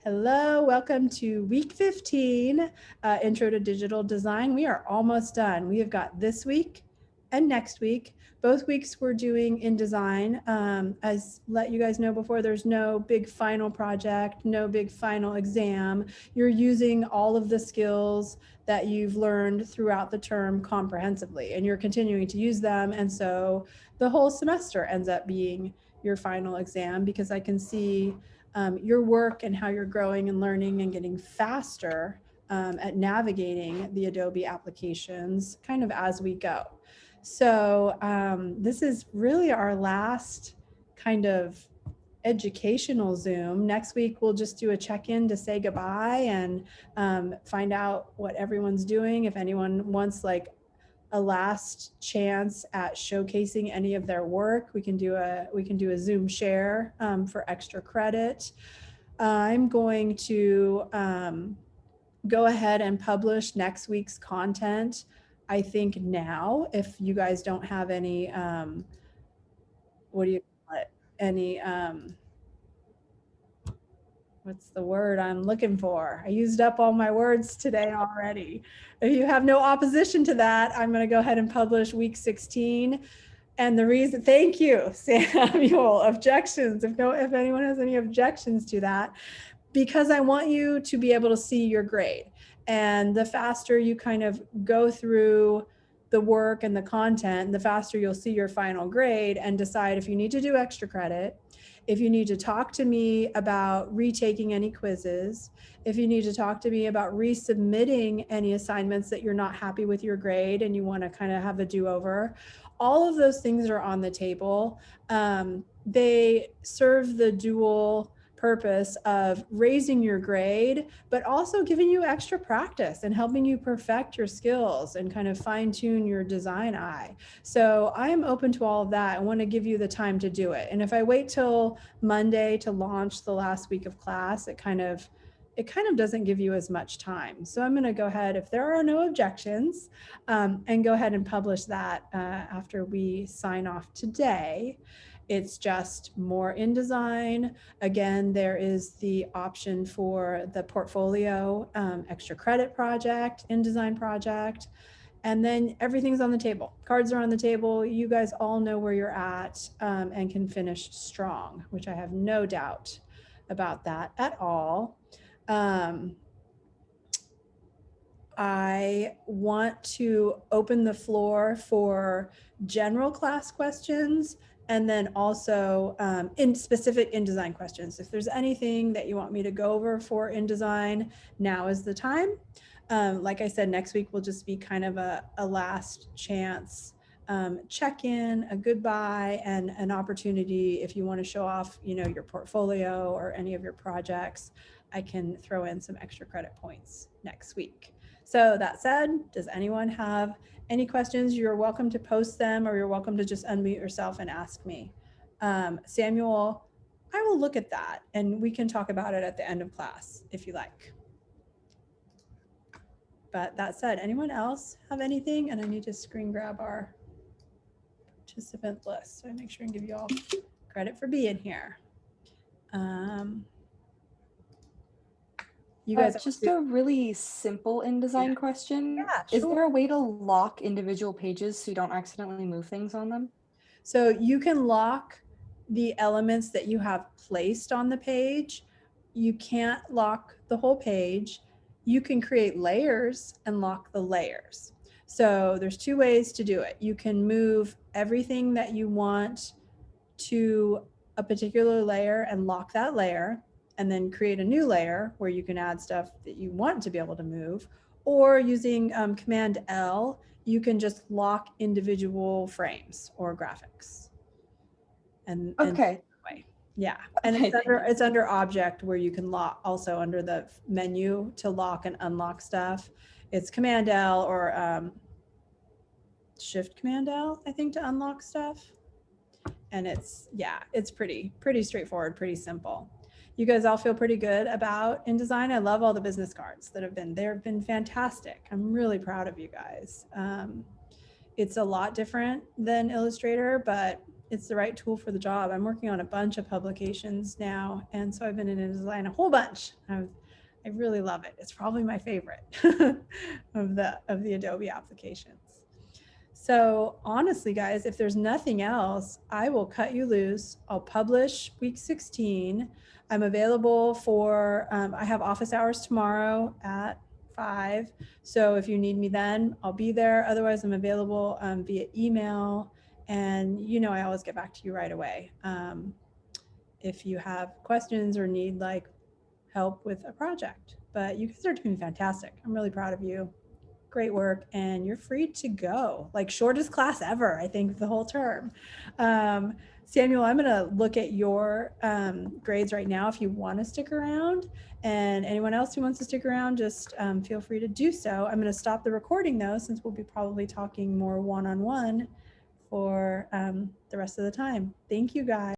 Hello, welcome to week 15, Intro to Digital Design. We are almost done. We have got this week and next week. Both weeks we're doing InDesign. As let you guys know before, there's no big final project, no big final exam. You're using all of the skills that you've learned throughout the term comprehensively, and you're continuing to use them. And so the whole semester ends up being your final exam because I can see your work and how you're growing and learning and getting faster at navigating the Adobe applications kind of as we go. So this is really our last kind of educational Zoom. Next week, we'll just do a check-in to say goodbye and find out what everyone's doing. If anyone wants like a last chance at showcasing any of their work, we can do a Zoom share for extra credit. I'm going to go ahead and publish next week's content. I think now, if you guys don't have any, what do you call it? Any what's the word I'm looking for? I used up all my words today already. If you have no opposition to that, I'm going to go ahead and publish week 16. And the reason, thank you, Samuel, objections. If anyone has any objections to that, because I want you to be able to see your grade. And the faster you kind of go through the work and the content, the faster you'll see your final grade and decide if you need to do extra credit, if you need to talk to me about retaking any quizzes, if you need to talk to me about resubmitting any assignments that you're not happy with your grade and you want to kind of have a do-over. All of those things are on the table. They serve the dual purpose of raising your grade, but also giving you extra practice and helping you perfect your skills and kind of fine tune your design eye. So I'm open to all of that. I want to give you the time to do it. And if I wait till Monday to launch the last week of class, it kind of doesn't give you as much time. So I'm going to go ahead, if there are no objections, and go ahead and publish that after we sign off today. It's just more InDesign. Again, there is the option for the portfolio extra credit project, InDesign project, and then everything's on the table. Cards are on the table. You guys all know where you're at and can finish strong, which I have no doubt about that at all. I want to open the floor for general class questions and then also in specific InDesign questions. If there's anything that you want me to go over for InDesign, now is the time. Like I said, next week will just be kind of a last chance check-in, a goodbye, and an opportunity if you want to show off, your portfolio or any of your projects. I can throw in some extra credit points next week. So that said, does anyone have any questions? You're welcome to post them or you're welcome to just unmute yourself and ask me. Samuel, I will look at that and we can talk about it at the end of class if you like. But that said, anyone else have anything? And I need to screen grab our participant list so I make sure and give you all credit for being here. You guys just a really simple InDesign question. Yeah, Is sure. there a way to lock individual pages so you don't accidentally move things on them? So you can lock the elements that you have placed on the page. You can't lock the whole page. You can create layers and lock the layers. So there's two ways to do it. You can move everything that you want to a particular layer and lock that layer, and then create a new layer where you can add stuff that you want to be able to move. Or using Command L, you can just lock individual frames or graphics. And Okay. yeah, and Okay, it's under object where you can lock, also under the menu to lock and unlock stuff. It's Command L or Shift Command L, I think, to unlock stuff. And it's pretty straightforward, pretty simple. You guys all feel pretty good about InDesign. I love all the business cards that have been fantastic. I'm really proud of you guys. It's a lot different than Illustrator, but it's the right tool for the job. I'm working on a bunch of publications now, and so I've been in InDesign a whole bunch. I really love it. It's probably my favorite of the Adobe applications. So honestly, guys, if there's nothing else, I will cut you loose. I'll publish week 16. I'm available for, I have office hours tomorrow at 5. So if you need me then, I'll be there. Otherwise, I'm available via email. And you know, I always get back to you right away. If you have questions or need like help with a project. But you guys are doing fantastic. I'm really proud of you. Great work, and you're free to go. Like shortest class ever, I think, the whole term. Samuel, I'm going to look at your grades right now if you want to stick around. And anyone else who wants to stick around, just feel free to do so. I'm going to stop the recording though, since we'll be probably talking more one-on-one for the rest of the time. Thank you, guys.